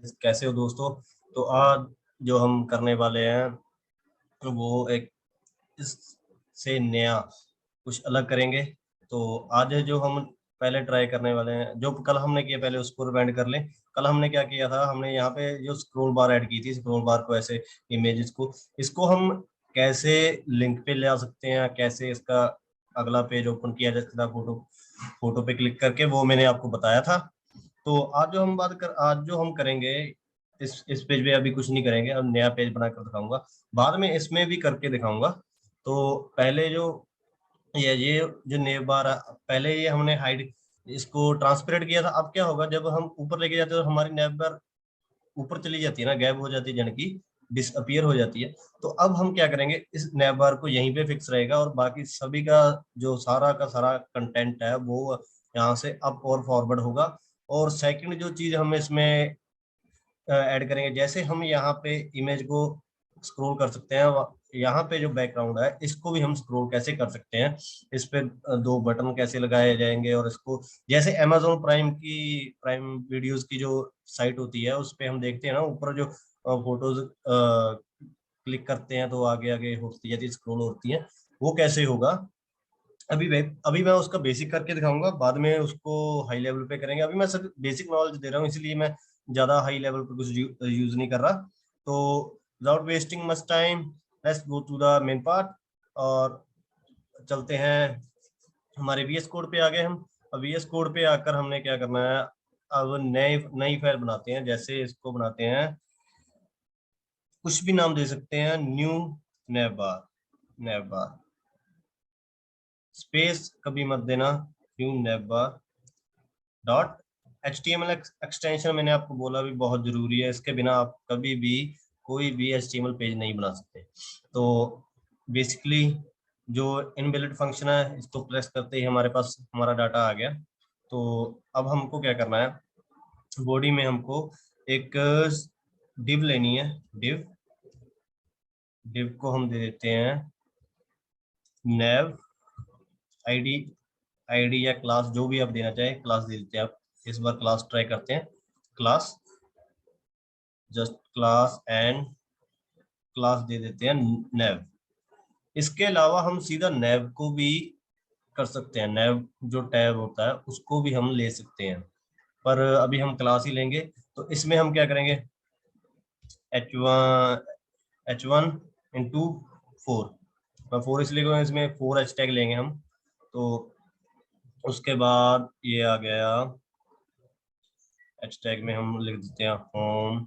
कैसे हो दोस्तों। तो आज जो हम करने वाले हैं वो एक इससे नया कुछ अलग करेंगे। तो आज जो हम पहले ट्राई करने वाले हैं, जो कल हमने किया पहले उसको रिवाइंड कर लें। कल हमने क्या किया था, हमने यहाँ पे जो स्क्रॉल बार ऐड की थी, स्क्रॉल बार को ऐसे इमेजेस को इसको हम कैसे लिंक पे ले आ सकते हैं, कैसे इसका अगला पेज ओपन किया जा सकता है फोटो फोटो पे क्लिक करके, वो मैंने आपको बताया था। तो आज जो हम करेंगे इस पेज पे अभी कुछ नहीं करेंगे, अब नया पेज बनाकर दिखाऊंगा, बाद में इसमें भी करके दिखाऊंगा। तो पहले जो ये जो नेव बार है, पहले ये हमने हाइड इसको ट्रांसपेरेंट किया था। अब क्या होगा, जब हम ऊपर लेके जाते हैं तो हमारी नेव बार ऊपर चली जाती है ना, गैप हो जाती है, जन की डिसअपियर हो जाती है। तो अब हम क्या करेंगे, इस नैव बार को यहीं पे फिक्स रहेगा और बाकी सभी का जो सारा का सारा कंटेंट है वो यहाँ से अप और फॉरवर्ड होगा। और सेकंड जो चीज हम इसमें ऐड करेंगे, जैसे हम यहाँ पे इमेज को स्क्रॉल कर सकते हैं, यहाँ पे जो बैकग्राउंड है इसको भी हम स्क्रॉल कैसे कर सकते हैं, इस पे दो बटन कैसे लगाए जाएंगे। और इसको जैसे अमेजोन प्राइम वीडियोस की जो साइट होती है उस पे हम देखते हैं ना, ऊपर जो फोटोज क्लिक करते हैं तो आगे आगे होती जाती है, स्क्रॉल होती है, वो कैसे होगा। अभी मैं उसका बेसिक करके दिखाऊंगा, बाद में उसको हाई लेवल पे करेंगे। अभी मैं सिर्फ बेसिक नॉलेज दे रहा हूँ, इसलिए मैं ज्यादा हाई लेवल पे कुछ यूज नहीं कर रहा। तो without wasting much time, let's go to the main part और चलते हैं। हमारे वीएस कोड पे आ गए हम। अब वीएस कोड पे आकर हमने क्या करना है, अब नई नई फाइल बनाते हैं। जैसे इसको बनाते हैं, कुछ भी नाम दे सकते हैं, न्यू नेवबार स्पेस कभी मत देना, न्यू नेवबार डॉट HTML एक्सटेंशन मैंने आपको बोला भी बहुत जरूरी है, इसके बिना आप कभी भी कोई भी HTML पेज नहीं बना सकते। तो बेसिकली जो इनबिल्ट फंक्शन है इसको प्रेस करते ही हमारे पास हमारा डाटा आ गया। तो अब हमको क्या करना है, बॉडी में हमको एक डिव लेनी है। डिव डिव को हम दे देते हैं नेव आईडी। आईडी या क्लास जो भी आप देना चाहें, क्लास दे देते हैं आप। इस बार क्लास ट्राई करते हैं, class, just class and class दे देते हैं नेव। इसके अलावा हम सीधा नेव को भी कर सकते हैं, नेव जो टैब होता है उसको भी हम ले सकते हैं, पर अभी हम क्लास ही लेंगे। तो इसमें हम क्या करेंगे, H1 मैं 4 इसलिए क्योंकि इसमें 4 हैशटैग लेंगे हम। तो उसके बाद ये आ गया, हैशटैग में हम लिख देते हैं होम,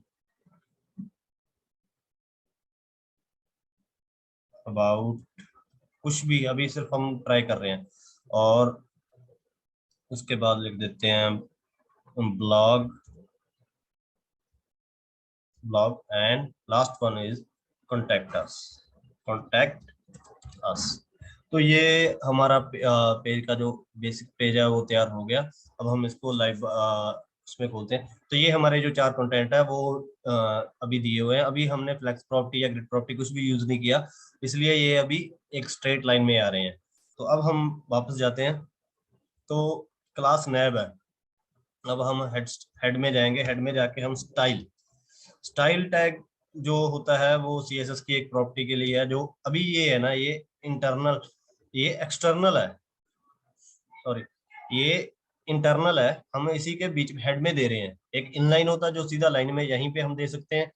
अबाउट, कुछ भी, अभी सिर्फ हम ट्राई कर रहे हैं। और उसके बाद लिख देते हैं blog, and last one is contact us, contact us. तो ये हमारा पेज का जो बेसिक पेज है वो तैयार हो गया। अब हम इसको लाइव उसमें खोलते हैं। तो ये हमारे जो 4 कंटेंट है वो अभी दिए हुए हैं। अभी हमने फ्लेक्स प्रॉपर्टी या ग्रिड प्रॉपर्टी कुछ भी यूज नहीं किया, इसलिए ये अभी एक स्ट्रेट लाइन में आ रहे हैं। तो अब हम वापस जाते हैं। तो क्लास नैब है। अब हम हेड में जाएंगे, हेड में जाके हम स्टाइल टैग जो होता है वो CSS की एक प्रॉपर्टी के लिए है। जो अभी ये है ना, ये इंटरनल, ये एक्सटर्नल है, सॉरी, ये इंटरनल है। हम इसी के बीच हेड में दे रहे हैं। एक इनलाइन होता है जो सीधा लाइन में, यहीं पे हम दे सकते हैं,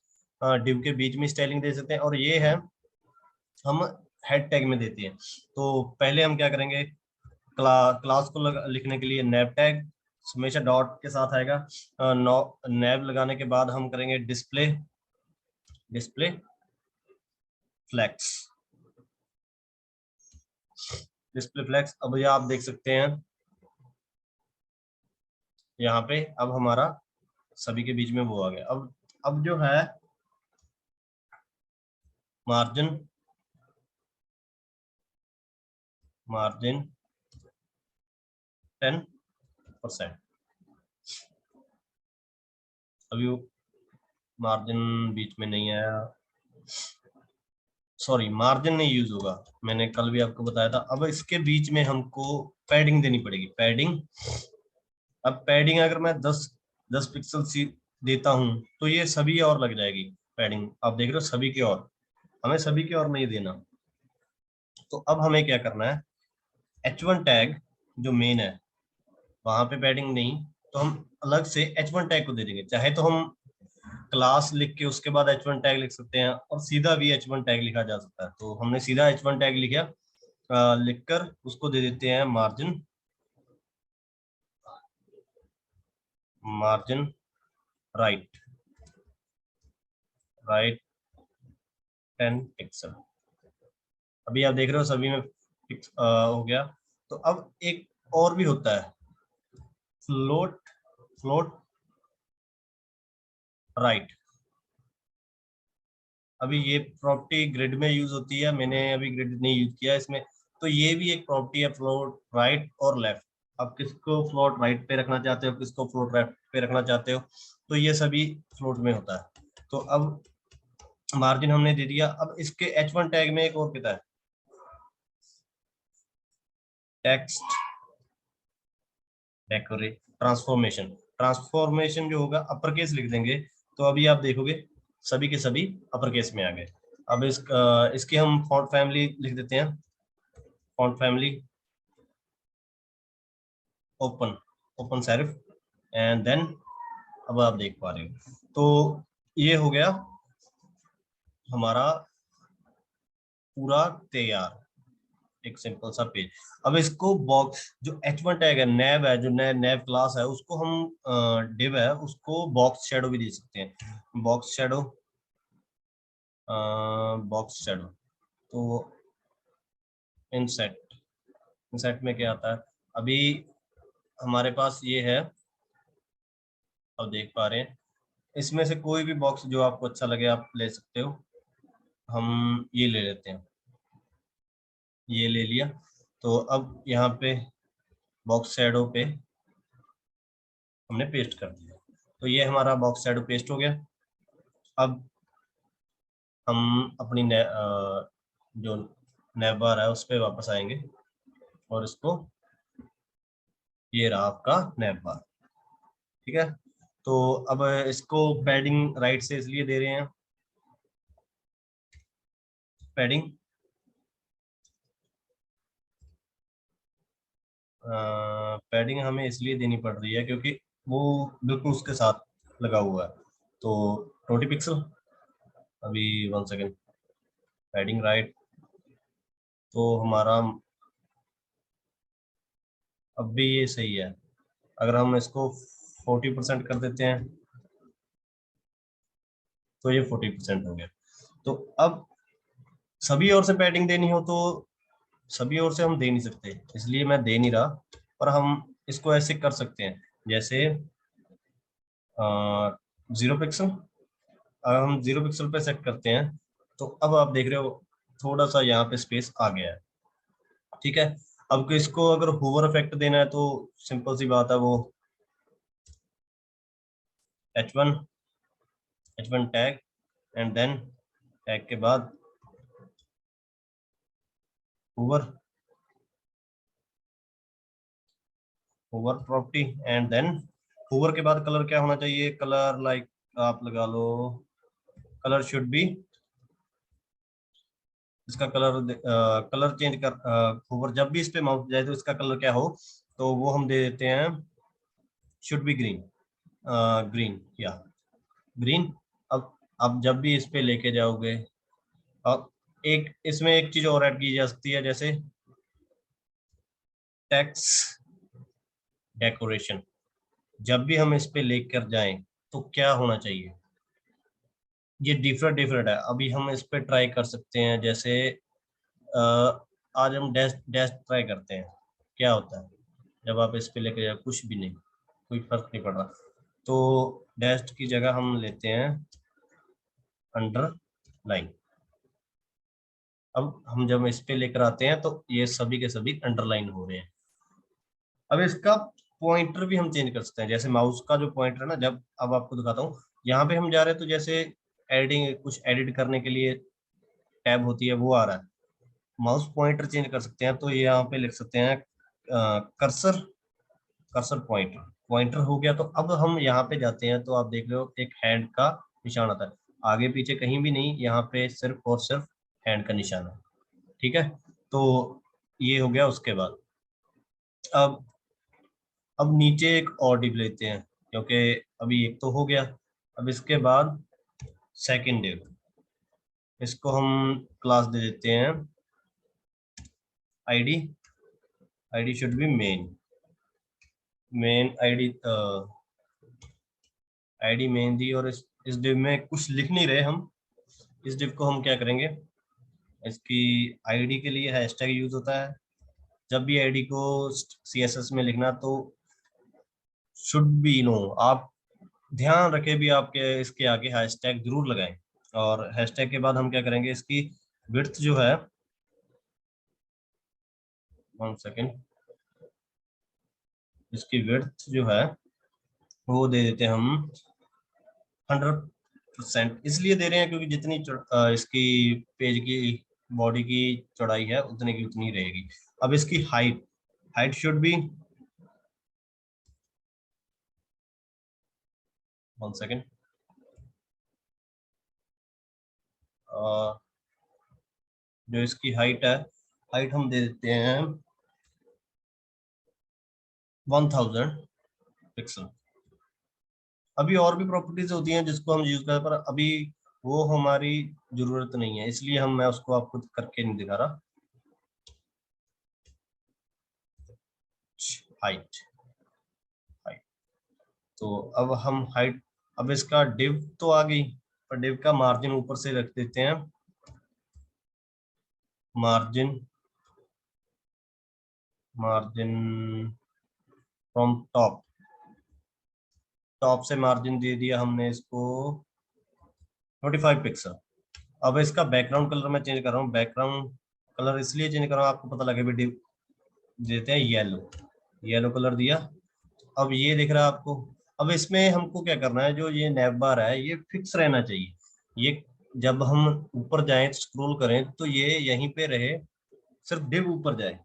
डिव के बीच में स्टाइलिंग दे सकते हैं, और ये है हम हेड टैग में देते हैं। तो पहले हम क्या करेंगे, क्लास को लिखने के लिए नैब टैग हमेशा डॉट के साथ आएगा। नैब लगाने के बाद हम करेंगे display, display flex, display flex. अब ये आप देख सकते हैं यहाँ पे, अब हमारा सभी के बीच में वो आ गया। अब जो है मार्जिन, मार्जिन 10%। अभी मार्जिन बीच में नहीं आया, सॉरी, मार्जिन नहीं यूज होगा, मैंने कल भी आपको बताया था। अब इसके बीच में हमको पैडिंग देनी पड़ेगी, पैडिंग। अब पैडिंग अगर मैं 10 पिक्सल देता हूं तो ये सभी और लग जाएगी पैडिंग। आप देख रहे हो सभी की और, हमें सभी की और नहीं देना। तो अब हमें क्या करना है, H1 टैग जो मेन है वहां पे पैडिंग नहीं, तो हम अलग से H1 टैग को दे देंगे। चाहे तो हम क्लास लिख के उसके बाद H1 टैग लिख सकते हैं, और सीधा भी H1 टैग लिखा जा सकता है। तो हमने सीधा H1 टैग लिखा, लिखकर उसको दे देते हैं margin, margin right, right 10 pixel. अभी आप देख रहे हो सभी में हो गया। तो अब एक और भी होता है, फ्लोट, फ्लोट राइट। अभी ये प्रॉपर्टी ग्रिड में यूज होती है, मैंने अभी ग्रिड नहीं यूज किया इसमें। तो ये भी एक प्रॉपर्टी है, फ्लोट राइट और लेफ्ट। आप किसको फ्लोट राइट पे रखना चाहते हो, किसको फ्लोट लेफ्ट पे रखना चाहते हो, तो ये सभी फ्लोट में होता है। तो अब मार्जिन हमने दे दिया। अब इसके H1 टैग में एक और कितना है, टेक्स्ट डेकोरेट ट्रांसफॉर्मेशन। ट्रांसफॉर्मेशन जो होगा अपर केस लिख देंगे, तो अभी आप देखोगे सभी के सभी अपर केस में आ गए। अब इसकी हम फॉन्ट फैमिली लिख देते हैं, font family open, open serif, and then अब आप देख पा रहे हो। तो ये हो गया हमारा पूरा तैयार, एक सिंपल सा पेज। अब इसको बॉक्स जो H1 टैग है, नैव है, जो नैव क्लास है, उसको हम डिव है उसको बॉक्स शेडो भी दे सकते हैं। बॉक्स शेडो, बॉक्स शेडो, तो इनसेट, इनसेट में क्या आता है, अभी हमारे पास ये है, अब देख पा रहे हैं। इसमें से कोई भी बॉक्स जो आपको अच्छा लगे आप ले सकते हो। हम ये ले लेते हैं, ये ले लिया। तो अब यहाँ पे बॉक्स शैडो पे हमने पेस्ट कर दिया, तो ये हमारा बॉक्स शैडो पेस्ट हो गया। अब हम अपनी जो नैव बार है उस पर वापस आएंगे, और इसको, ये रहा आपका नैव बार, ठीक है। तो अब इसको पैडिंग राइट से इसलिए दे रहे हैं, पैडिंग पैडिंग हमें इसलिए देनी पड़ रही है क्योंकि वो बिल्कुल उसके साथ लगा हुआ है। तो 20 पिक्सल, अभी 1 सेकेंड, पैडिंग राइट, तो हमारा अब भी ये सही है। अगर हम इसको 40% कर देते हैं तो ये 40% हो गया। तो अब सभी ओर से पैडिंग देनी हो तो सभी ओर से हम दे नहीं सकते, इसलिए मैं दे नहीं रहा। पर हम इसको ऐसे कर सकते हैं, जैसे 0 पिक्सल। अगर हम 0 पिक्सल पे सेट करते हैं तो अब आप देख रहे हो थोड़ा सा यहाँ पे स्पेस आ गया है, ठीक है। अब इसको अगर होवर इफेक्ट देना है तो सिंपल सी बात है, वो H1, H1 tag, and then tag के बाद hover, hover property, and then hover के बाद कलर क्या होना चाहिए, कलर लाइक आप लगा लो, कलर शुड बी, इसका कलर कलर चेंज कर, होवर जब भी इस पे माउस जाए तो इसका कलर क्या हो, तो वो हम दे देते हैं शुड बी ग्रीन, ग्रीन या ग्रीन। अब जब भी इस पे लेके जाओगे, अब एक इसमें एक चीज और ऐड की जा सकती है, जैसे टेक्स्ट डेकोरेशन। जब भी हम इस पे लेकर जाएं तो क्या होना चाहिए, ये डिफरेंट डिफरेंट है। अभी हम इस पे ट्राई कर सकते हैं, जैसे अ, आज हम डैश डैश ट्राई करते हैं, क्या होता है जब आप इस पे लेके जाओ, कुछ भी नहीं, कोई फर्क नहीं पड़ रहा। तो डैश की जगह हम लेते हैं अंडर लाइन। अब हम जब इस पे लेकर आते हैं तो ये सभी के सभी अंडरलाइन हो रहे हैं। अब इसका पॉइंटर भी हम चेंज कर सकते हैं, जैसे माउस का जो पॉइंटर है ना, जब अब आपको दिखाता हूँ, यहाँ पे हम जा रहे हैं तो जैसे एडिंग कुछ एडिट करने के लिए टैब होती है वो आ रहा है, माउस पॉइंटर चेंज कर सकते हैं। तो ये यहाँ पे लिख सकते हैं कर्सर, कर्सर पॉइंटर, पॉइंटर हो गया। तो अब हम यहाँ पे जाते हैं तो आप देख रहे हो एक हैंड का निशान आता है, आगे पीछे कहीं भी नहीं, यहाँ पे सिर्फ और सिर्फ हैंड का निशान है। ठीक है, तो ये हो गया। उसके बाद अब नीचे एक और डिव लेते हैं, क्योंकि अभी एक तो हो गया। अब इसके बाद सेकंड डिव, इसको हम क्लास दे देते हैं आईडी। आईडी शुड बी मेन आईडी, आईडी मेन दी। और इस डिव में कुछ लिख नहीं रहे हम। इस डिव को हम क्या करेंगे, इसकी आईडी के लिए हैशटैग यूज होता है। जब भी आईडी को सीएसएस में लिखना तो शुड बी नो, आप ध्यान रखें भी आपके इसके आगे हैशटैग जरूर लगाएं। और हैशटैग के बाद हम क्या करेंगे, इसकी विड्थ जो है, 1 सेकेंड, इसकी विड्थ जो है वो दे देते हैं हम 100%। इसलिए दे रहे हैं क्योंकि जितनी इसकी पेज की बॉडी की चौड़ाई है उतने की उतनी रहेगी। अब इसकी height, height should be 1 second, जो इसकी हाइट है, हाइट हम दे देते हैं 1000 पिक्सल। अभी और भी प्रॉपर्टीज होती हैं जिसको हम यूज करें, पर अभी वो हमारी जरूरत नहीं है, इसलिए मैं उसको आपको करके नहीं दिखा रहा। हाइट, हाइट, तो अब हम हाइट, अब इसका डिव तो आ गई, पर डिव का मार्जिन ऊपर से रख देते हैं, मार्जिन फ्रॉम टॉप। टॉप से मार्जिन दे दिया हमने इसको 25 पिक्सल। अब इसका बैकग्राउंड कलर मैं चेंज कर रहा हूँ। बैकग्राउंड कलर इसलिए चेंज कर रहा हूँ, आपको पता लगे भी डिव देते हैं येलो, येलो कलर दिया। अब ये दिख रहा है आपको। अब इसमें हमको क्या करना है, जो ये नैव बार है ये फिक्स रहना चाहिए। ये जब हम ऊपर जाएं स्क्रॉल करें तो ये यहीं पे रहे, सिर्फ डिव ऊपर जाए।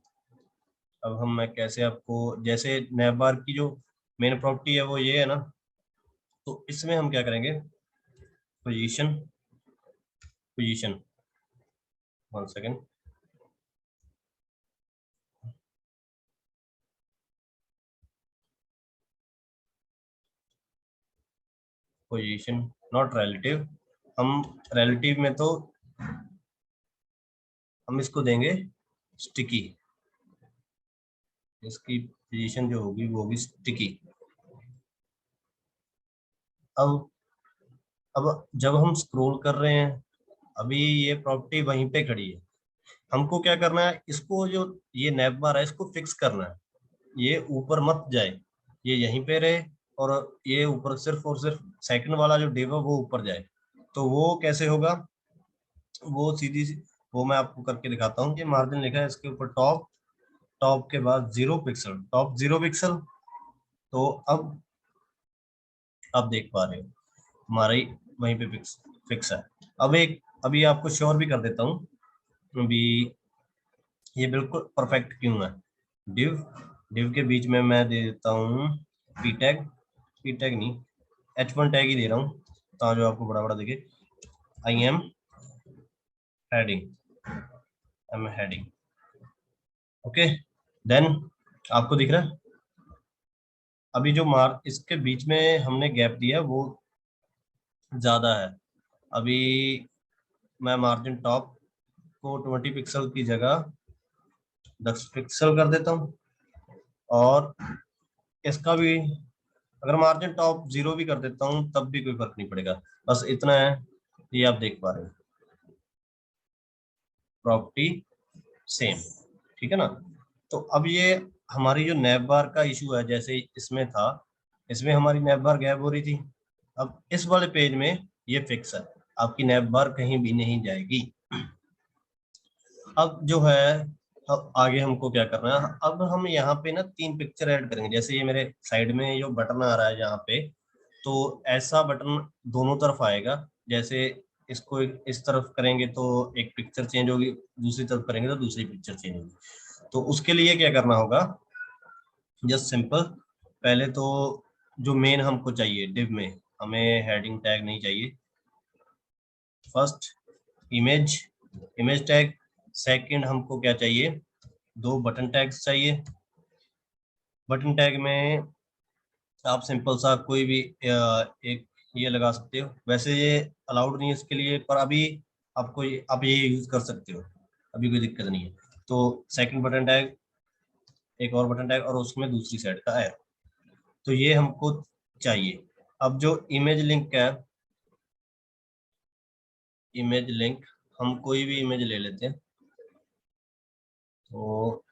अब मैं कैसे आपको, जैसे नैव बार की जो मेन प्रॉपर्टी है वो ये है ना, तो इसमें हम क्या करेंगे, position, position, 1 second, position not relative. हम रिलेटिव में तो हम इसको देंगे स्टिकी, इसकी पोजीशन जो होगी वो होगी स्टिकी। अब जब हम स्क्रॉल कर रहे हैं, अभी ये प्रॉपर्टी वहीं पे खड़ी है, हमको क्या करना है, इसको जो ये नैव बार है इसको फिक्स करना है, ये ऊपर मत जाए, ये यहीं पे रहे। और ये ऊपर सिर्फ और सिर्फ सेकंड वाला जो डिव है वो ऊपर जाए। तो वो कैसे होगा, वो सीधी वो मैं आपको करके दिखाता हूँ। ये मार्जिन लिखा है इसके ऊपर टॉप, टॉप के बाद 0 पिक्सल, टॉप 0 पिक्सल। तो अब आप देख पा रहे हो हमारा ही वहीं पे फिक्स है। अब अभी आपको श्योर भी कर देता हूँ अभी ये बिल्कुल परफेक्ट क्यों है। डिव डिव के बीच में मैं दे देता हूँ पी टैग, पी टैग नहीं, H1 टैग ही दे रहा हूँ ताकि जो आपको बड़ा बड़ा दिखे। I am heading, I am heading, okay. Then आपको दिख रहा है अभी जो मार्क इसके बीच में हमने गैप दिया वो ज्यादा है। अभी मैं मार्जिन टॉप को 20 पिक्सल की जगह 10 पिक्सल कर देता हूँ। और इसका भी अगर मार्जिन टॉप 0 भी कर देता हूँ तब भी कोई फर्क नहीं पड़ेगा, बस इतना है। ये आप देख पा रहे हो प्रॉपर्टी सेम, ठीक है ना। तो अब ये हमारी जो नैव बार का इशू है, जैसे इसमें था, इसमें हमारी नैव बार गैप हो रही थी। अब इस वाले पेज में ये फिक्स है, आपकी नैव बार कहीं भी नहीं जाएगी। अब जो है, अब आगे हमको क्या करना है, अब हम यहाँ पे ना 3 पिक्चर ऐड करेंगे। जैसे ये मेरे साइड में जो बटन आ रहा है यहाँ पे, तो ऐसा बटन दोनों तरफ आएगा। जैसे इसको इस तरफ करेंगे तो एक पिक्चर चेंज होगी, दूसरी तरफ करेंगे तो दूसरी पिक्चर चेंज होगी। तो उसके लिए क्या करना होगा, जस्ट सिंपल पहले तो जो मेन हमको चाहिए डिव में, हमें हेडिंग टैग नहीं चाहिए। First image, image tag. Second हमको क्या चाहिए, 2 बटन टैग्स चाहिए। बटन टैग में आप सिंपल सा कोई भी एक ये लगा सकते हो, वैसे ये अलाउड नहीं है इसके लिए, पर अभी आपको आप ये यूज कर सकते हो, अभी कोई दिक्कत नहीं है। तो सेकंड बटन टैग, एक और बटन टैग और उसमें दूसरी साइड का है, तो ये हमको चाहिए। अब जो इमेज लिंक है, इमेज लिंक, हम कोई भी इमेज ले लेते हैं। तो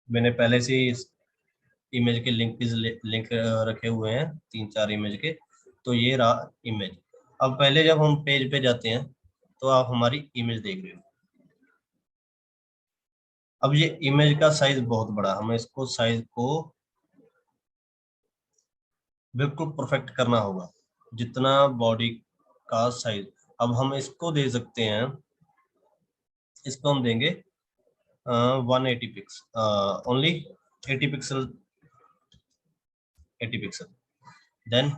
मैंने पहले से ही इमेज के लिंक रखे हुए हैं, 3-4 इमेज के। तो ये रहा इमेज। अब पहले जब हम पेज पे जाते हैं तो आप हमारी इमेज देख रहे हो। अब ये इमेज का साइज बहुत बड़ा, हमें इसको साइज को बिल्कुल परफेक्ट करना होगा, जितना बॉडी का साइज। अब हम इसको दे सकते हैं, इसको हम देंगे 180 pix, only 80 pixel, 80 pixel. Then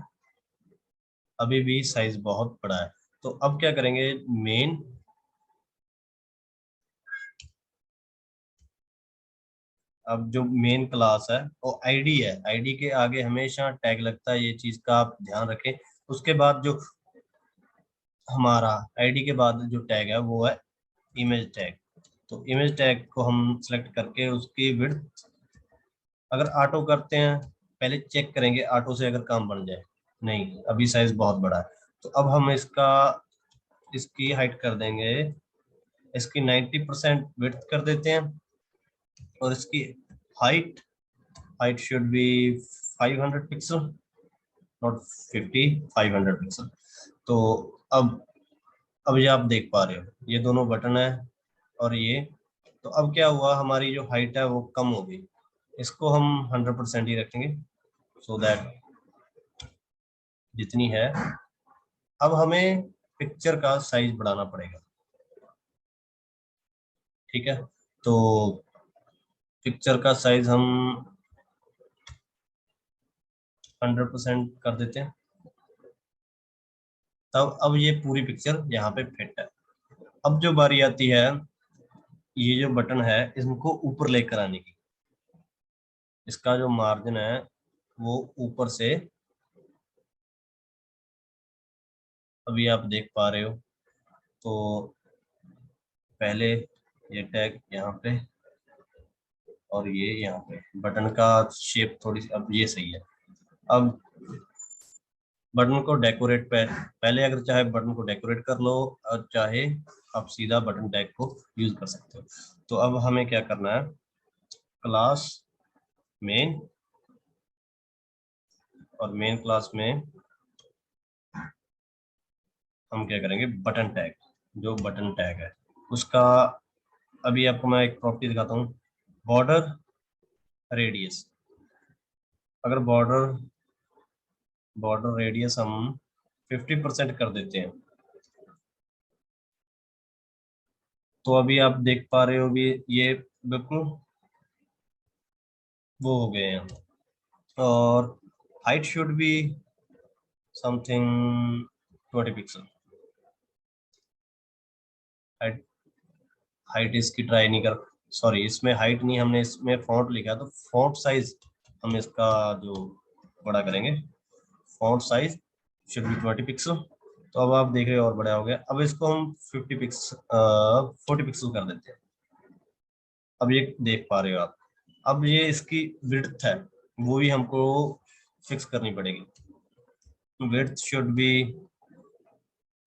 अभी भी साइज बहुत बड़ा है, तो अब क्या करेंगे, मेन, अब जो मेन क्लास है वो आईडी है, आईडी के आगे हमेशा टैग लगता है, ये चीज का आप ध्यान रखें। उसके बाद जो हमारा आईडी के बाद जो टैग है वो है इमेज टैग। तो इमेज टैग को हम सेलेक्ट करके उसकी विड्थ, अगर ऑटो करते हैं, पहले चेक करेंगे ऑटो से अगर काम बन जाए, नहीं अभी साइज बहुत बड़ा है। तो अब हम इसकी हाइट कर देंगे, इसकी 90% विड्थ कर देते हैं, और इसकी height, height should be 500 pixel, not 50, 500 pixel. तो अब अब ये आप देख पा रहे हो, ये दोनों बटन है और ये। तो अब क्या हुआ, हमारी जो हाइट है वो कम हो गई, इसको हम 100% ही रखेंगे, सो दैट जितनी है। अब हमें पिक्चर का साइज बढ़ाना पड़ेगा, ठीक है। तो पिक्चर का साइज हम 100% कर देते हैं, तब अब ये पूरी पिक्चर यहाँ पे फिट है। अब जो बारी आती है, ये जो बटन है इसको ऊपर लेकर आने की, इसका जो मार्जिन है वो ऊपर से, अभी आप देख पा रहे हो। तो पहले ये टैग यहाँ पे और ये यहाँ पे, बटन का शेप थोड़ी सी अब ये सही है। अब बटन को डेकोरेट पे, पहले अगर चाहे बटन को डेकोरेट कर लो, और चाहे आप सीधा बटन टैग को यूज कर सकते हो। तो अब हमें क्या करना है, क्लास मेन, और मेन क्लास में हम क्या करेंगे, बटन टैग, जो बटन टैग है उसका, अभी आपको मैं एक प्रॉपर्टी दिखाता हूँ, बॉर्डर रेडियस। अगर बॉर्डर बॉर्डर रेडियस हम 50% कर देते हैं, तो अभी आप देख पा रहे हो भी ये बिल्कुल वो हो गए हैं। और height should be something 20 pixel. Height, height इसकी ट्राई नहीं कर, सॉरी इसमें हाइट नहीं, हमने इसमें फॉन्ट लिखा, तो फॉन्ट साइज हम इसका जो बड़ा करेंगे, font size should be 20 pixel. तो अब आप देख रहे हो और बड़ा हो गया। अब इसको हम 40 पिक्सल कर देते हैं। अब ये देख पा रहे हो आप, अब ये इसकी विड्थ है वो भी हमको फिक्स करनी पड़ेगी, विड्थ शुड बी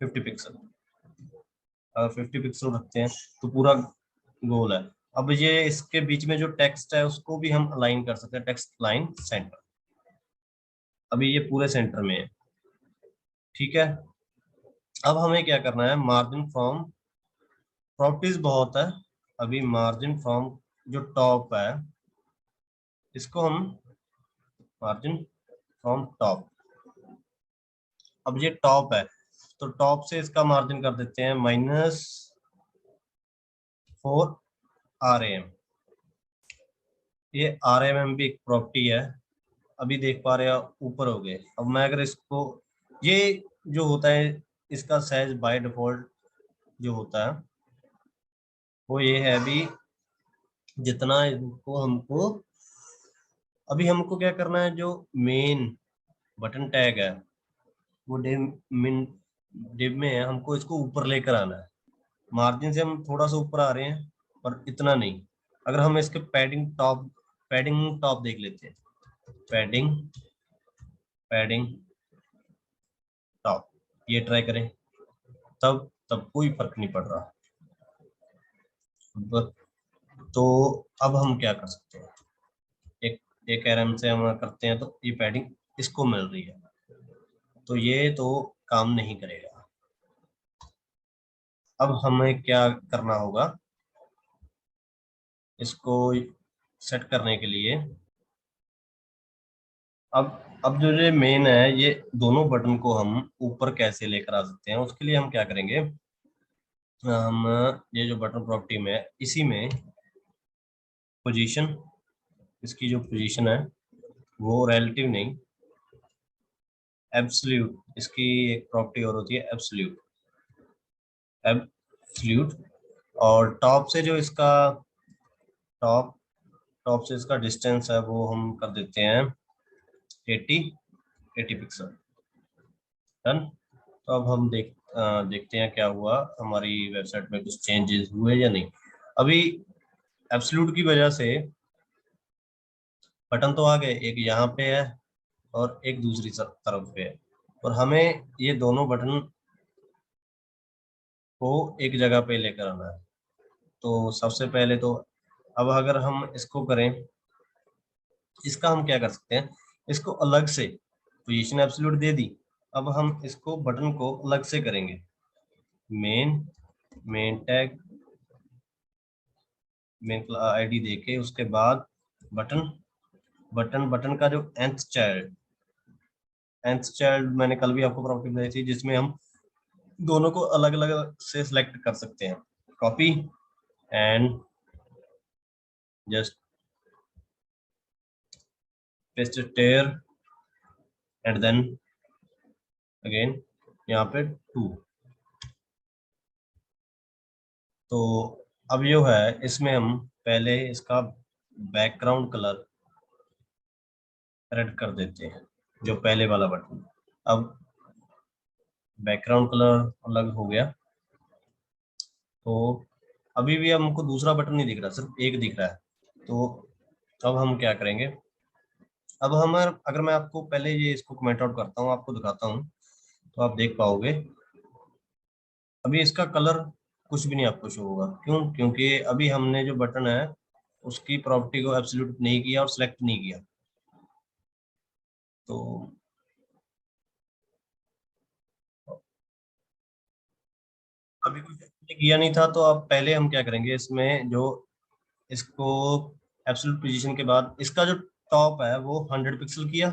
50 पिक्सल। अगर 50 पिक्सल रखते हैं तो पूरा गोल है। अब ये इसके बीच में जो टेक्स्ट है उसको भी हम अलाइन कर सकते हैं, टेक्स्ट लाइन सेंटर, अभी ये पूरे सेंटर में है, ठीक है। अब हमें क्या करना है, मार्जिन फ्रॉम, प्रॉपर्टीज बहुत है, अभी मार्जिन फ्रॉम जो टॉप है इसको हम, मार्जिन फ्रॉम टॉप, अब ये टॉप है तो टॉप से इसका मार्जिन कर देते हैं -4 RM। ये RMM भी एक प्रॉपर्टी है, अभी देख पा रहे हैं ऊपर हो गए। अब मैं अगर इसको, ये जो होता है इसका साइज बाय डिफॉल्ट जो होता है वो ये है अभी, जितना इनको हमको, अभी हमको क्या करना है, जो मेन बटन टैग है वो डिव में है, हमको इसको ऊपर लेकर आना है। मार्जिन से हम थोड़ा सा ऊपर आ रहे हैं पर इतना नहीं। अगर हम इसके पैडिंग टॉप देख लेते हैं, पैडिंग पैडिंग टॉप, ये ट्राई करें, तब तब कोई फर्क नहीं पड़ रहा। तो अब हम क्या कर सकते हैं, एक एक आराम से हम करते हैं तो ये पैडिंग इसको मिल रही है, तो ये तो काम नहीं करेगा। अब हमें क्या करना होगा, इसको सेट करने के लिए अब जो ये मेन है, ये दोनों बटन को हम ऊपर कैसे लेकर आ सकते हैं, उसके लिए हम क्या करेंगे, हम ये जो बटन प्रॉपर्टी में है इसी में पोजीशन, इसकी जो पोजीशन है वो रिलेटिव नहीं एब्सोल्यूट, इसकी एक प्रॉपर्टी और होती है एब्सोल्यूट, एब्सोल्यूट। और टॉप से जो इसका टॉप टॉप से इसका डिस्टेंस है वो हम कर देते हैं 80 पिक्सल। डन। तो अब हम देखते हैं क्या हुआ, हमारी वेबसाइट में कुछ चेंजेस हुए या नहीं। अभी एब्सोल्यूट की वजह से बटन तो आ गए, एक यहाँ पे है और एक दूसरी तरफ पे है, और हमें ये दोनों बटन को एक जगह पे लेकर आना है। तो सबसे पहले तो अब अगर हम इसको करें, इसका हम क्या कर सकते हैं, इसको अलग से पोजीशन एब्सोल्यूट दे दी। अब हम इसको बटन को अलग से करेंगे, main main tag main ID देके, उसके बाद बटन बटन का जो nth चाइल्ड मैंने कल भी आपको प्रॉपर्टी बताई थी, जिसमें हम दोनों को अलग अलग से सिलेक्ट कर सकते हैं। Copy and just paste there and then again यहाँ पे 2। तो अब जो है इसमें हम पहले इसका बैकग्राउंड कलर रेड कर देते हैं, जो पहले वाला बटन। अब बैकग्राउंड कलर अलग हो गया, तो अभी भी हमको दूसरा बटन नहीं दिख रहा, सिर्फ एक दिख रहा है। तो अब हम क्या करेंगे, अब हम अगर मैं आपको पहले ये इसको कमेंट आउट करता हूँ, आपको दिखाता हूँ, तो आप देख पाओगे अभी इसका कलर कुछ भी नहीं आपको शो होगा। क्यों? क्योंकि अभी हमने जो बटन है उसकी प्रॉपर्टी को एब्सोल्यूट नहीं किया और सिलेक्ट नहीं किया। तो अभी कुछ किया नहीं था, तो अब पहले हम क्या करेंगे, इसमें जो इसको एब्सोल्यूट पोजीशन के बाद इसका जो टॉप है वो 100 पिक्सल किया,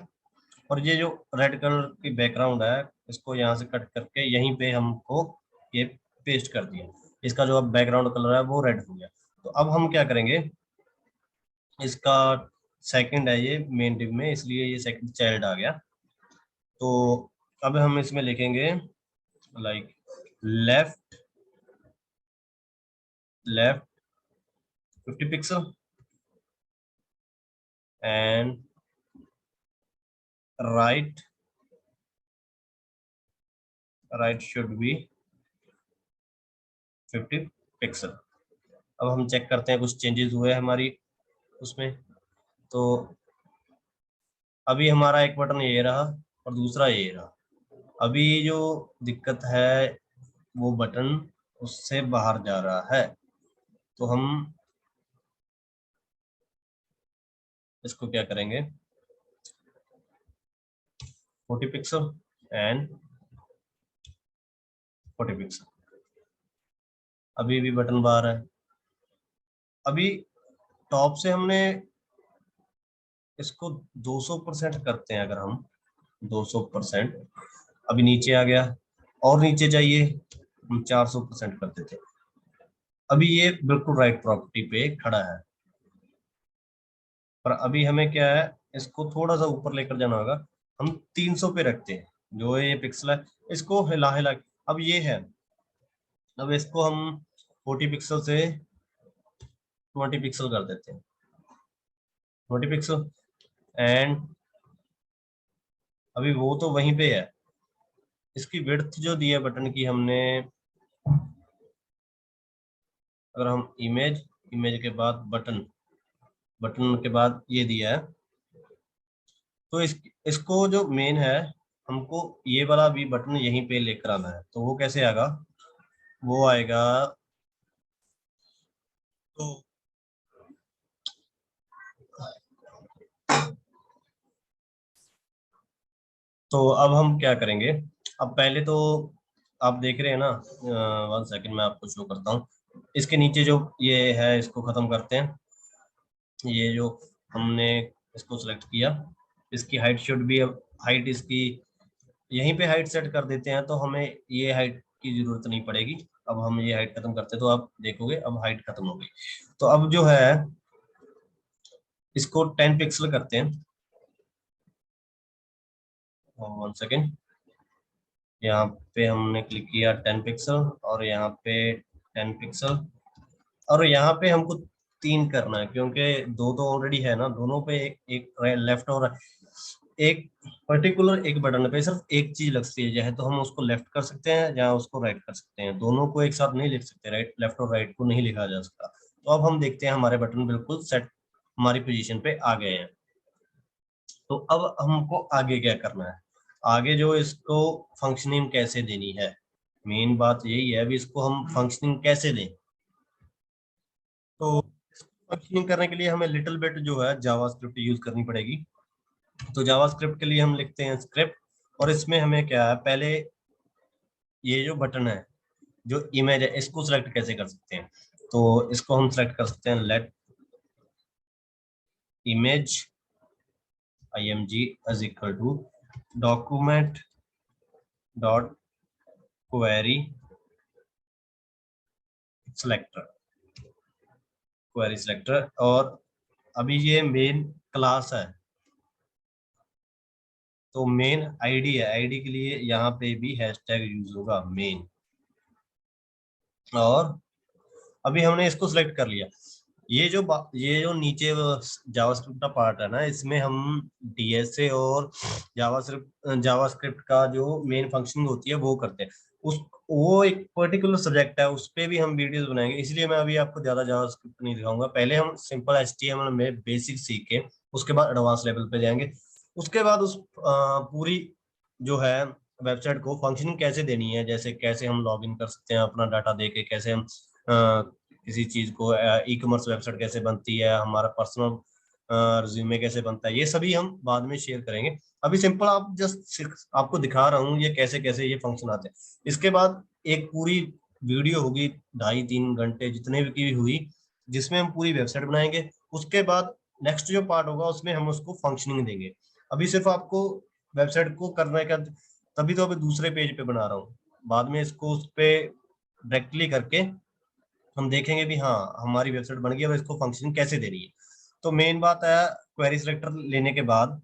और ये जो रेड कलर की बैकग्राउंड है इसको यहाँ से कट करके यहीं पे हमको ये पेस्ट कर दिया। इसका जो अब बैकग्राउंड कलर है वो रेड हो गया। तो अब हम क्या करेंगे, इसका सेकंड है ये मेन डिव में, इसलिए ये सेकंड चाइल्ड आ गया। तो अब हम इसमें लिखेंगे like left left 50 pixel and right right should be 50 pixel. अब हम चेक करते हैं कुछ चेंजेस हुए हैं हमारी उसमें। तो अभी हमारा एक बटन ये रहा और दूसरा ये रहा। अभी जो दिक्कत है वो बटन उससे बाहर जा रहा है, तो हम इसको क्या करेंगे, 40 पिक्सल एंड 40 पिक्सल। अभी भी बटन बाहर है। अभी टॉप से हमने इसको 200% करते हैं, अगर हम 200%, अभी नीचे आ गया, और नीचे जाइए हम 400% कर देते हैं। अभी ये बिल्कुल राइट प्रॉपर्टी पे खड़ा है, पर अभी हमें क्या है, इसको थोड़ा सा ऊपर लेकर जाना होगा। हम 300 पे रखते हैं, जो ये पिक्सल है इसको हिला हिला, अब ये है, अब इसको हम 40 पिक्सल से 20 पिक्सल कर देते हैं, 20 पिक्सल। एंड अभी वो तो वहीं पे है, इसकी विड्थ जो दी है बटन की हमने, अगर हम इमेज, इमेज के बाद बटन, बटन के बाद ये दिया है, तो इसको जो मेन है, हमको ये वाला भी बटन यहीं पे लेकर आना है। तो वो कैसे आएगा, वो आएगा, तो अब हम क्या करेंगे, अब पहले तो आप देख रहे हैं ना, 1 सेकंड मैं आपको शो करता हूँ। इसके नीचे जो ये है इसको खत्म करते हैं, ये जो हमने इसको सेलेक्ट किया, इसकी हाइट शुड भी, अब हाइट इसकी यहीं पे हाइट सेट कर देते हैं, तो हमें ये हाइट की जरूरत नहीं पड़ेगी। अब हम ये हाइट खत्म करते हैं, तो आप देखोगे अब हाइट खत्म हो गई। तो अब जो है इसको 10 पिक्सल करते हैं, 1 सेकंड, यहाँ पे हमने क्लिक किया 10 पिक्सल, और यहाँ पे 10 पिक्सल, और यहाँ पे हमको 3 करना है, क्योंकि दो तो ऑलरेडी है ना, दोनों पे एक एक लेफ्ट और एक पर्टिकुलर एक बटन पे सिर्फ एक चीज लगती है, चाहे तो हम उसको लेफ्ट कर सकते हैं या उसको राइट कर सकते हैं, दोनों को एक साथ नहीं लिख सकते, राइट लेफ्ट और राइट को नहीं लिखा जा सकता। तो अब हम देखते हैं हमारे बटन बिल्कुल सेट हमारी पोजीशन पे आ गए हैं। तो अब हमको आगे क्या करना है, आगे जो इसको फंक्शनिंग कैसे देनी है, मेन बात यही है, अभी इसको हम फंक्शनिंग कैसे दें। तो फंक्शनिंग करने के लिए हमें लिटिल बिट जो है जावास्क्रिप्ट यूज करनी पड़ेगी। तो जावास्क्रिप्ट के लिए हम लिखते हैं स्क्रिप्ट, और इसमें हमें क्या है, पहले ये जो बटन है, जो इमेज है, इसको सिलेक्ट कैसे कर सकते हैं। तो इसको हम सिलेक्ट कर सकते हैं, let image img is equal to document dot query selector, query selector. और अभी ये मेन क्लास है, तो मेन आईडी है, आईडी के लिए यहाँ पे भी हैशटैग यूज होगा मेन। और अभी हमने इसको सिलेक्ट कर लिया, ये जो नीचे जावास्क्रिप्ट का पार्ट है ना, इसमें हम डीएसए और जावास्क्रिप्ट का जो मेन फंक्शनिंग होती है वो करते हैं। उस वो एक पर्टिकुलर सब्जेक्ट है, उस पे भी हम वीडियोस बनाएंगे, इसलिए मैं अभी आपको ज्यादा जावास्क्रिप्ट नहीं दिखाऊंगा। पहले हम सिंपल एचटीएमएल में बेसिक सीख के उसके बाद एडवांस लेवल पे जाएंगे। उसके बाद उस पूरी जो है वेबसाइट को फंक्शनिंग कैसे देनी है, जैसे कैसे हम लॉगिन कर सकते हैं अपना डाटा देके, कैसे हम किसी चीज को, ई कॉमर्स वेबसाइट कैसे बनती है, हमारा पर्सनल रिज्यूमे कैसे बनता है, ये सभी हम बाद में शेयर करेंगे। अभी सिंपल आप जस्ट आपको दिखा रहा हूँ ये कैसे कैसे ये फंक्शन आते हैं। इसके बाद एक पूरी वीडियो होगी 2.5-3 घंटे जितने की हुई, जिसमें हम पूरी वेबसाइट बनाएंगे। उसके बाद नेक्स्ट जो पार्ट होगा उसमें हम उसको फंक्शनिंग देंगे। अभी सिर्फ आपको वेबसाइट को करने का, तभी तो अभी दूसरे पेज पे बना रहा हूँ, बाद में इसको उस पे डायरेक्टली करके हम देखेंगे भी हाँ हमारी वेबसाइट बन गई, अब इसको फंक्शनिंग कैसे देनी है। तो मेन बात है, क्वेरी सिलेक्टर लेने के बाद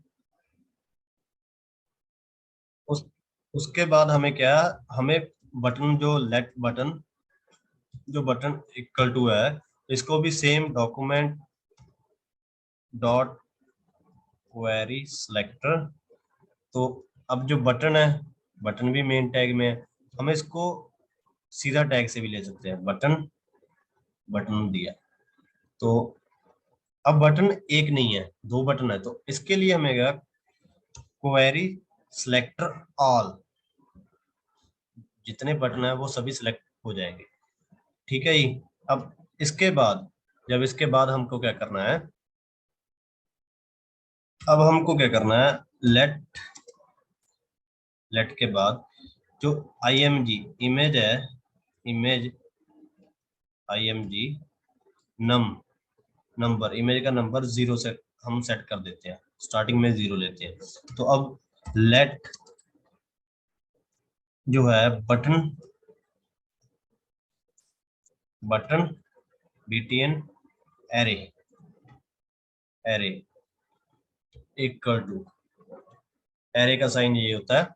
उस उसके बाद हमें क्या है, हमें बटन जो लेट बटन, जो बटन इक्वल टू है, इसको भी same document dot query selector. तो अब जो बटन है, बटन भी मेन टैग में है, हम इसको सीधा टैग से भी ले सकते हैं, बटन, बटन दिया। तो अब बटन एक नहीं है, 2 बटन है, तो इसके लिए हमें क्या, क्वेरी सिलेक्टर ऑल, जितने बटन है वो सभी सिलेक्ट हो जाएंगे। ठीक है जी। अब इसके बाद, जब इसके बाद हमको क्या करना है, अब हमको क्या करना है, लेट, लेट के बाद जो img इमेज है, इमेज img नम, नंबर, इमेज का नंबर 0 से हम सेट कर देते हैं, स्टार्टिंग में 0 लेते हैं। तो अब लेट जो है button, button btn array, array equal to, array का साइन ये होता है।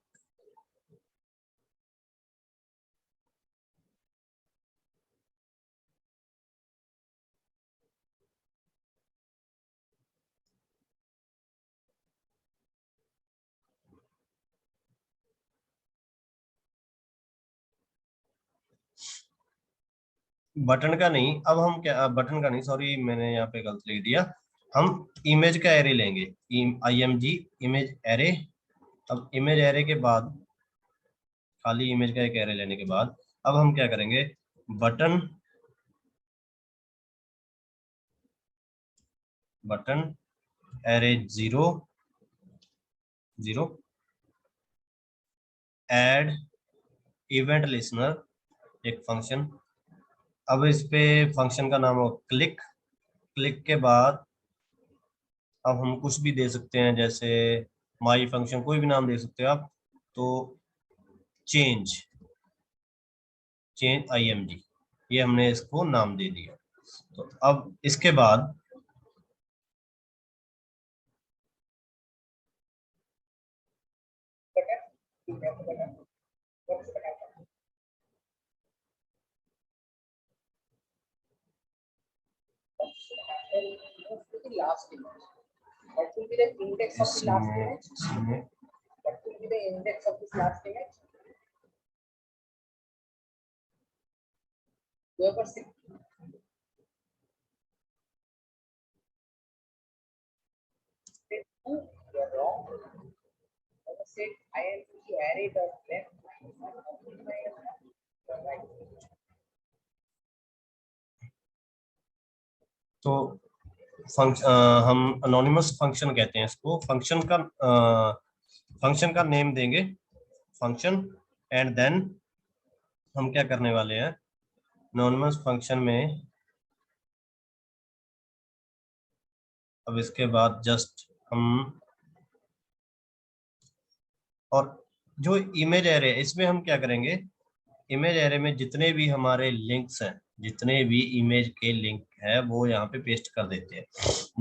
बटन का नहीं, अब हम क्या, बटन का नहीं, सॉरी मैंने यहाँ पे गलत लिख दिया। हम इमेज का एरे लेंगे, IMG इमेज एरे। अब इमेज एरे के बाद, खाली इमेज का एक एरे लेने के बाद, अब हम क्या करेंगे, button, button array 0 0, add event listener एक फंक्शन। अब इस पे फंक्शन का नाम हो क्लिक। क्लिक के बाद अब हम कुछ भी दे सकते हैं, जैसे माई फंक्शन, कोई भी नाम दे सकते हो आप। तो चेंज, चेंज IMG, ये हमने इसको नाम दे दिया। तो अब इसके बाद last image. What will be the index of the last image? What will be the index of this last image? You ever see? You're wrong. I was saying IMG array dot left. You're right. तो हम anonymous function कहते हैं इसको। Function का name देंगे function, and then हम क्या करने वाले हैं, अनोनिमस फंक्शन में, अब इसके बाद जस्ट हम, और जो इमेज एरे इसमें हम क्या करेंगे, इमेज एरे में जितने भी हमारे लिंक्स हैं, जितने भी इमेज के लिंक है, वो यहाँ पे पेस्ट कर देते हैं।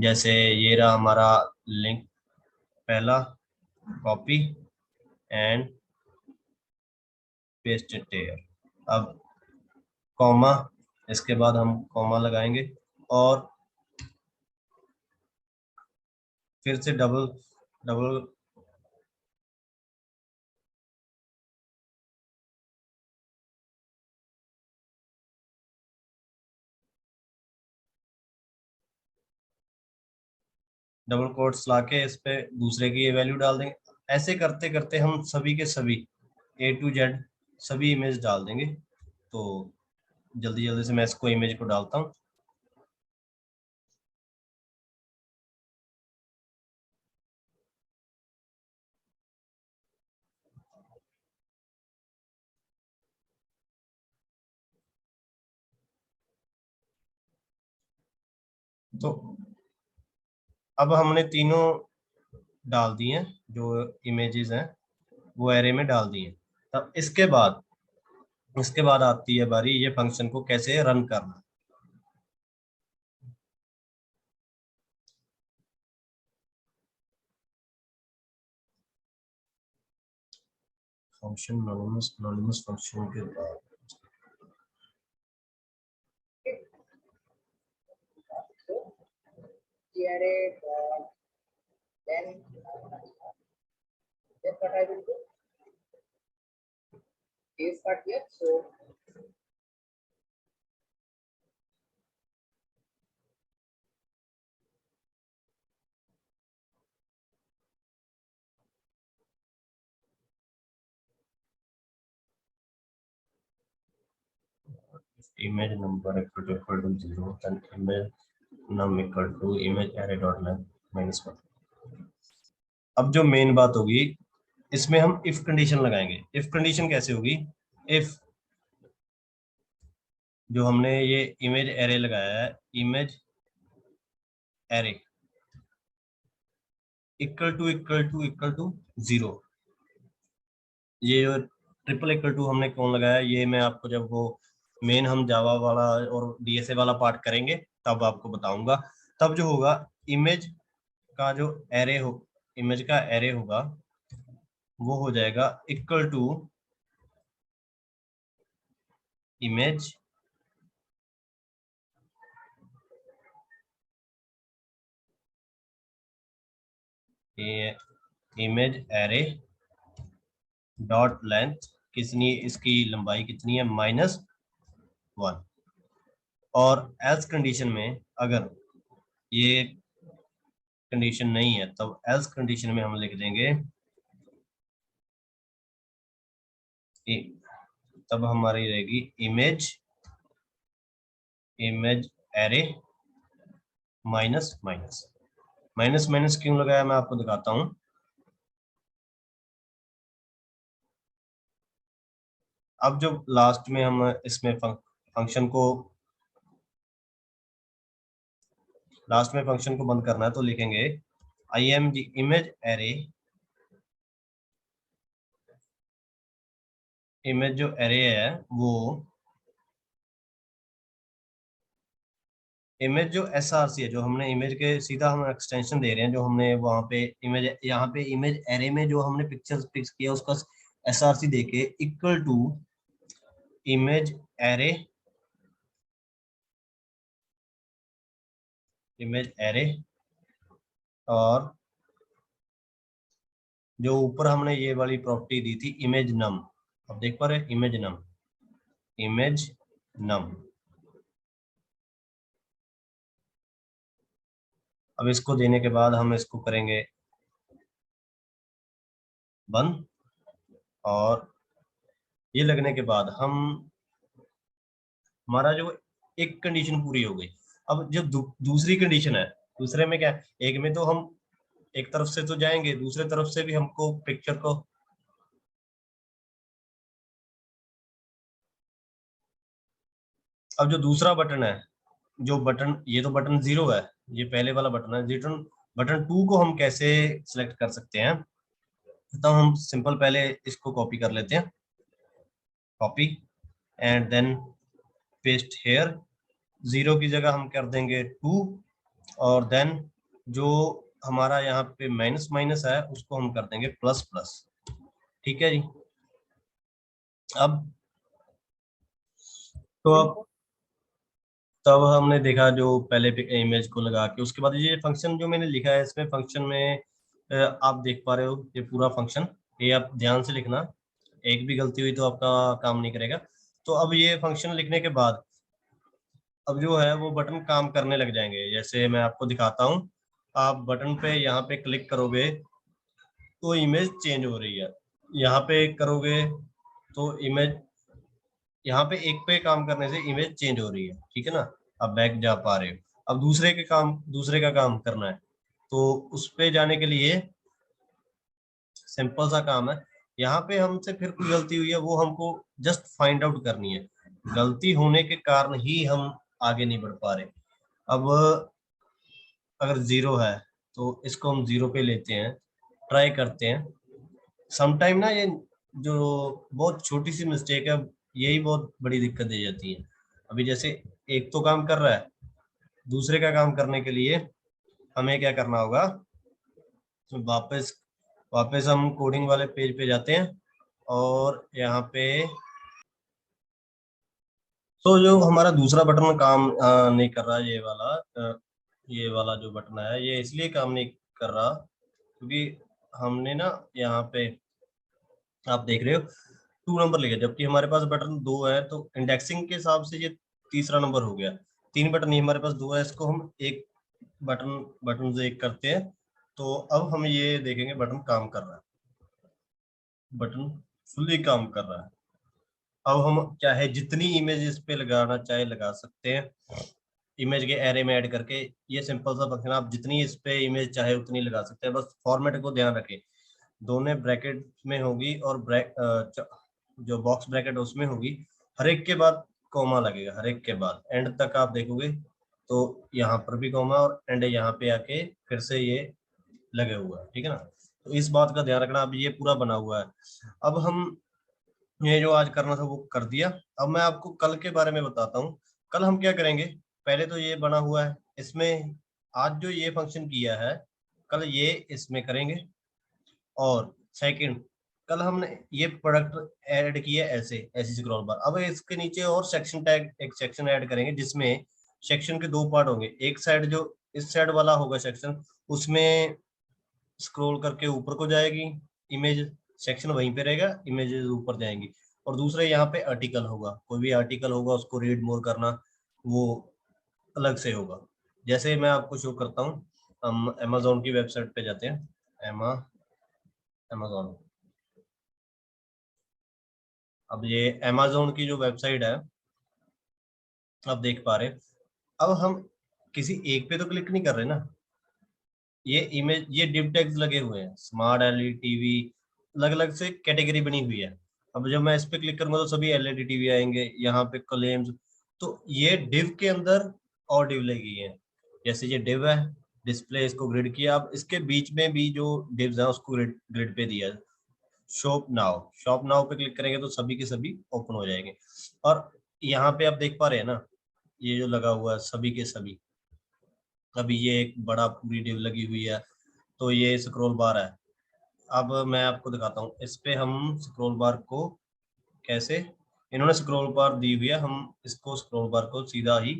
जैसे ये रहा हमारा लिंक पहला, copy and paste it here. अब कॉमा, इसके बाद हम कॉमा लगाएंगे, और फिर से डबल डबल डबल कोट्स लाके इस पे दूसरे की वैल्यू डाल देंगे। ऐसे करते करते हम सभी के सभी A to Z सभी इमेज डाल देंगे। तो जल्दी जल्दी से मैं इसको इमेज को डालता हूँ। तो अब हमने तीनों डाल दिए हैं, जो इमेजेस हैं वो एरे में डाल दिए। तब इसके बाद आती है बारी ये फंक्शन को कैसे रन करना। फंक्शन anonymous फंक्शन के बाद Array then what I will do is part here. So image number equal to 0, then image num equal to image array dot length -1। अब जो मेन बात होगी, इसमें हम इफ कंडीशन लगाएंगे। इफ कंडीशन कैसे होगी, इफ जो हमने ये इमेज एरे लगाया है, इमेज एरे इक्वल टू 0, ये जो ट्रिपल इक्वल टू हमने क्यों लगाया, ये मैं आपको जब वो मेन हम जावा वाला और DSA वाला पार्ट करेंगे तब आपको बताऊंगा। तब जो होगा, इमेज का जो एरे हो, इमेज का एरे होगा वो हो जाएगा equal to image image array dot length कितनी, इसकी लंबाई कितनी है, -1। और एल्स कंडीशन में अगर ये कंडीशन नहीं है तब एल्स कंडीशन में हम लिख देंगे तब हमारी रहेगी image array minus minus. Minus minus क्यों लगाया मैं आपको दिखाता हूं। अब जो लास्ट में हम इसमें फंक्शन को बंद करना है तो लिखेंगे आई एम द इमेज जो एरे है वो इमेज जो एसआरसी है, जो हमने इमेज के सीधा हम एक्सटेंशन दे रहे हैं, जो हमने वहां पे इमेज यहाँ पे इमेज एरे में जो हमने पिक्चर्स पिक्स किया उसका एसआरसी देके इक्वल टू इमेज एरे और जो ऊपर हमने ये वाली प्रॉपर्टी दी थी इमेज नम, अब देख पा रहे इमेज नम। अब इसको देने के बाद हम इसको करेंगे बंद और ये लगने के बाद हम हमारा जो एक कंडीशन पूरी हो गई। अब जो दूसरी कंडीशन है, दूसरे में क्या है, एक में तो हम एक तरफ से तो जाएंगे, दूसरे तरफ से भी हमको पिक्चर को अब जो दूसरा बटन है, जो बटन ये तो बटन 0 है, ये पहले वाला बटन है, बटन बटन 2 को हम कैसे सिलेक्ट कर सकते हैं। तो हम सिंपल पहले इसको कॉपी कर लेते हैं, copy and then paste here. 0 की जगह हम कर देंगे 2 और देन जो हमारा यहाँ पे माइनस माइनस है उसको हम कर देंगे प्लस प्लस। ठीक है जी। अब तो अब तब हमने देखा जो पहले इमेज को लगा के उसके बाद ये फंक्शन जो मैंने लिखा है इसमें फंक्शन में आप देख पा रहे हो ये पूरा फंक्शन, ये आप ध्यान से लिखना, एक भी गलती हुई तो आपका काम नहीं करेगा। तो अब ये फंक्शन लिखने के बाद अब जो है वो बटन काम करने लग जाएंगे। जैसे मैं आपको दिखाता हूँ, आप बटन पे यहाँ पे क्लिक करोगे तो इमेज चेंज हो रही है, यहाँ पे करोगे तो इमेज यहाँ पे एक पे काम करने से इमेज चेंज हो रही है। ठीक है ना, अब बैक जा पा रहे हो। अब दूसरे का काम करना है तो उस पे जाने के लिए सिंपल सा काम है, यहाँ पे हमसे फिर कोई गलती हुई है वो हमको जस्ट फाइंड आउट करनी है। गलती होने के कारण ही हम आगे नहीं बढ़ पा रहे। अब अगर 0 है तो इसको हम 0 पे लेते हैं, ट्राई करते हैं। समटाइम ना ये जो बहुत छोटी सी मिस्टेक है यही बहुत बड़ी दिक्कत दे जाती है। अभी जैसे एक तो काम कर रहा है, दूसरे का काम करने के लिए हमें क्या करना होगा, तो वापस वापस हम कोडिंग वाले पेज पे जाते हैं और यहाँ पे तो जो हमारा दूसरा बटन काम नहीं कर रहा, ये वाला जो बटन है ये इसलिए काम नहीं कर रहा क्योंकि हमने ना यहाँ पे आप देख रहे हो 2 नंबर लिखे, जबकि हमारे पास बटन 2 है तो इंडेक्सिंग के हिसाब से ये तीसरा नंबर हो गया। 3 बटन ही हमारे पास 2 है, इसको हम एक बटन से एक करते हैं। तो अब हम ये देखेंगे बटन काम कर रहा है, बटन फुल्ली काम कर रहा है। अब हम चाहे जितनी इमेज इस पे लगाना चाहे लगा सकते हैं, इमेज के एरे में ऐड करके। ये सिंपल सा फंक्शन, आप जितनी इस पे इमेज चाहे उतनी लगा सकते हैं, बस फॉर्मेट को ध्यान रखें, दोनों ब्रैकेट में होगी और जो बॉक्स ब्रैकेट उसमें होगी, हर एक के बाद कॉमा लगेगा, हर एक के बाद एंड तक आप देखोगे तो यहाँ पर भी कॉमा और एंड यहाँ पे आके फिर से ये लगे हुआ है। ठीक है ना, तो इस बात का ध्यान रखना। अब ये पूरा बना हुआ है, अब हम ये जो आज करना था वो कर दिया। अब मैं आपको कल के बारे में बताता हूँ, कल हम क्या करेंगे। पहले तो ये बना हुआ है, इसमें आज जो ये फंक्शन किया है कल ये इसमें करेंगे। और सेकंड, कल हमने ये प्रोडक्ट ऐड किया ऐसे ऐसी स्क्रॉल बार। अब इसके नीचे और सेक्शन टैग, एक सेक्शन ऐड करेंगे जिसमें सेक्शन के 2 पार्ट होंगे। एक साइड जो इस साइड वाला होगा सेक्शन, उसमें स्क्रॉल करके ऊपर को जाएगी इमेज, सेक्शन वहीं पे रहेगा, इमेजेस ऊपर जाएंगी। और दूसरा यहाँ पे आर्टिकल होगा, कोई भी आर्टिकल होगा उसको रीड मोर करना वो अलग से होगा। जैसे मैं आपको शो करता हूँ, हम अमेजोन की वेबसाइट पे जाते हैं, अमेजोन। अब ये अमेजोन की जो वेबसाइट है, आप देख पा रहे हैं। अब हम किसी एक पे तो क्लिक नहीं कर रहे ना, ये इमेज, ये डिव टैग्स लगे हुए हैं, स्मार्ट एलईडी टीवी, अलग अलग से कैटेगरी बनी हुई है। अब जब मैं इस पे क्लिक करूंगा तो सभी एलईडी टीवी आएंगे, यहाँ पे क्लेम्स। तो ये डिव के अंदर और डिव लगी है। जैसे ये डिव है, डिस्प्ले, इसको ग्रिड किया। अब इसके बीच में भी जो डिव्स है उसको ग्रिड ग्रिड पे दिया। शॉप नाउ पे क्लिक करेंगे तो सभी के सभी ओपन हो जाएंगे। और यहाँ पे आप देख पा रहे हैं ना, ये जो लगा हुआ है सभी के सभी, अभी ये एक बड़ा पूरी डिव लगी हुई है। तो ये स्क्रॉल बार है। अब मैं आपको दिखाता हूँ, इस पे हम स्क्रॉल बार को कैसे, इन्होंने स्क्रॉल बार दी हुई है, हम इसको स्क्रॉल बार को सीधा ही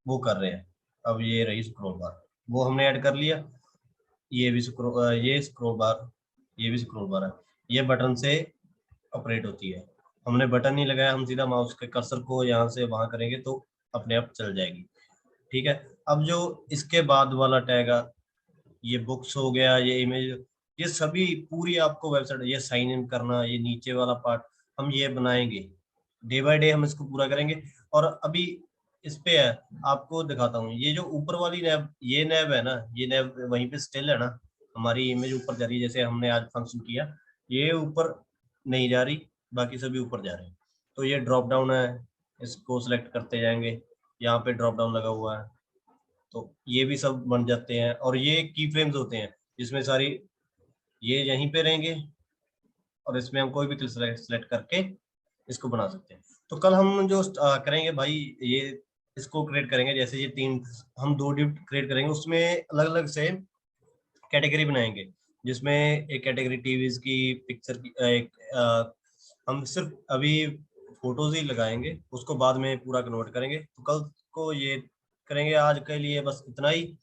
वो कर रहे हैं। अब ये रही स्क्रॉल बार, वो हमने ऐड कर लिया। ये भी ये स्क्रॉल बार, ये भी स्क्रॉल बार है। ये बटन से ऑपरेट होती है, हमने बटन नहीं लगाया, हम सीधा माउस के कर्सर को यहाँ से वहां करेंगे तो अपने आप चल जाएगी। ठीक है। अब जो इसके बाद वाला टैग है, ये बुक्स हो गया, ये इमेज, ये सभी पूरी आपको वेबसाइट, ये साइन इन करना, ये नीचे वाला पार्ट हम ये बनाएंगे, डे बाय डे हम इसको पूरा करेंगे। और अभी इस पे है, आपको दिखाता हूँ, ये जो ऊपर वाली नैब, ये नैब है ना, ये नैब वहीं पे स्टिल है ना, हमारी इमेज ऊपर जा रही है। जैसे हमने आज फंक्शन किया, ये ऊपर नहीं जा रही, बाकी सभी ऊपर जा रहे हैं। तो ये ड्रॉप डाउन है, इसको सिलेक्ट करते जाएंगे, यहाँ पे ड्रॉप डाउन लगा हुआ है, तो ये भी सब बन जाते हैं। और ये की फ्रेम्स होते हैं जिसमें सारी ये यहीं पे रहेंगे, और इसमें हम कोई भी सिलेक्ट करके इसको बना सकते हैं। तो कल हम जो करेंगे भाई, ये इसको क्रिएट करेंगे। जैसे ये 3, हम 2 डिव क्रिएट करेंगे, उसमें अलग अलग से कैटेगरी बनाएंगे, जिसमें एक कैटेगरी टीवीज की, पिक्चर की, हम सिर्फ अभी फोटोज ही लगाएंगे, उसको बाद में पूरा कन्वर्ट करेंगे। तो कल को ये करेंगे। आज के लिए बस इतना ही।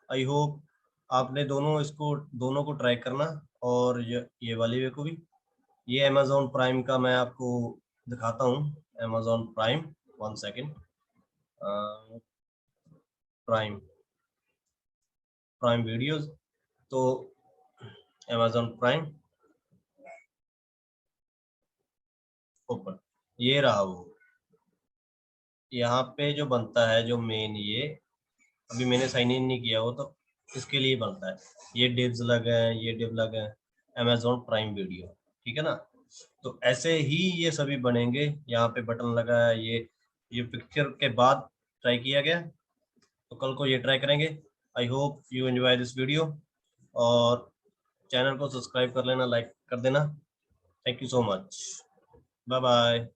आई होप आपने दोनों को ट्राई करना। और ये वाली वे को भी, ये अमेजोन प्राइम का मैं आपको दिखाता हूँ। Amazon prime, 1 second, prime prime videos. तो अमेजोन प्राइम ओपन, ये रहा वो। यहाँ पे जो बनता है, जो मेन, ये अभी मैंने साइन इन नहीं किया हो तो इसके लिए बनता है। ये डिव्स लगे हैं, ये डिव लगे हैं, अमेजोन प्राइम वीडियो। ठीक है ना। तो ऐसे ही ये सभी बनेंगे। यहाँ पे बटन लगा है, ये पिक्चर के बाद ट्राई किया गया, तो कल को ये ट्राई करेंगे। I hope you enjoy this video. और चैनल को सब्सक्राइब कर लेना, लाइक कर देना। Thank you so much. Bye bye.